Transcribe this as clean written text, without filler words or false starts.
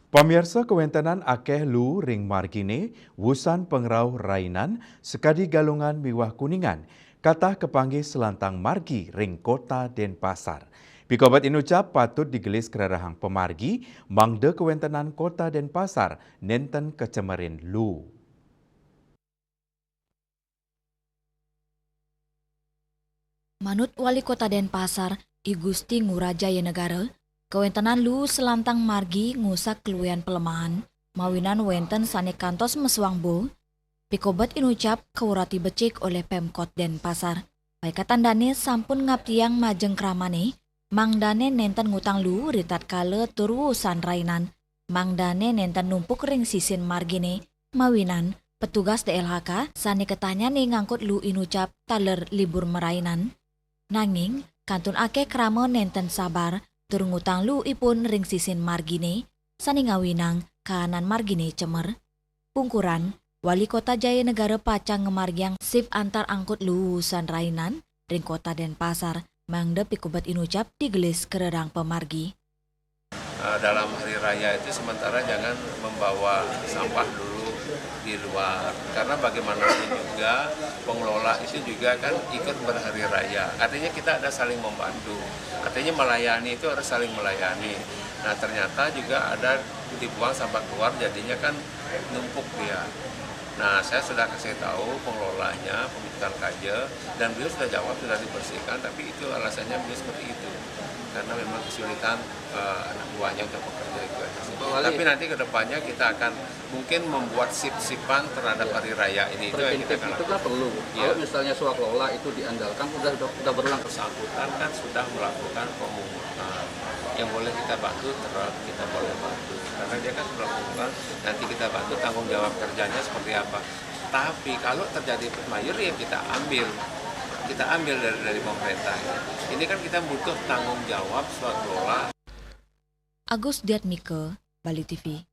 Pamirsa kewentenan akeh lu ring margine, wusan pengrau rainan, sekadi galungan miwah kuningan, katah kepanggih selantang margi ring kota Denpasar. Pikobat inucap patut digelis kerarahang pemargi, mangde kewentenan kota Denpasar, nenten kecemerin lu. Manut Wali Kota Denpasar, I Gusti Ngurajaya Negara, kewentenan lu selantang margi ngusak keluyan pelemahan, mawinan wenten sane kantos meswangbo, pikobat inucap keurati becik oleh Pemkot Denpasar. Paikatandane sampun ngaptiang majeng kramane, mangdane nenten ngutang lu ritat kale turu sanrainan, mangdane nenten numpuk ring sisin margine, mawinan petugas DLHK sane ketanyane ngangkut lu inucap taler libur merainan. Nanging, kantun akeh krama nenten sabar, tur ngutang lu ipun ring sisin margine, sani ngawinang kahanan margine cemer. Pungkuran, Wali Kota Jaya Negara pacang ngemargiang sip antar angkut lu rainan, ring kota Denpasar, mangde pikubat inucap digelis kererang pemargi. Dalam hari raya itu sementara jangan membawa sampah dulu di luar, karena bagaimanapun juga pengelola itu juga kan ikut berhari raya, artinya kita ada saling membantu, artinya melayani itu harus saling melayani. Nah ternyata juga ada dibuang sampah keluar, jadinya kan numpuk dia. Nah saya sudah kasih tahu pengelolanya, pembentukan KJ, dan beliau sudah jawab sudah dibersihkan, tapi itu alasannya beliau seperti itu, karena memang kesulitan anak buahnya untuk bekerja itu. Tapi nanti kedepannya kita akan mungkin membuat sip-sipan terhadap hari raya ini. Itu yang kita akan lakukan. Itu kan perlu. Ya. Kalau misalnya swaklola itu diandalkan, udah berulang. Bersangkutan kan sudah melakukan pemungutan. Yang boleh kita bantu, kita boleh bantu. Karena dia kan sudah melakukan, nanti kita bantu tanggung jawab kerjanya seperti apa. Tapi kalau terjadi mayur ya kita ambil dari pemerintah. Ini kan kita butuh tanggung jawab swaklola. Agus Diatmike, Bali TV.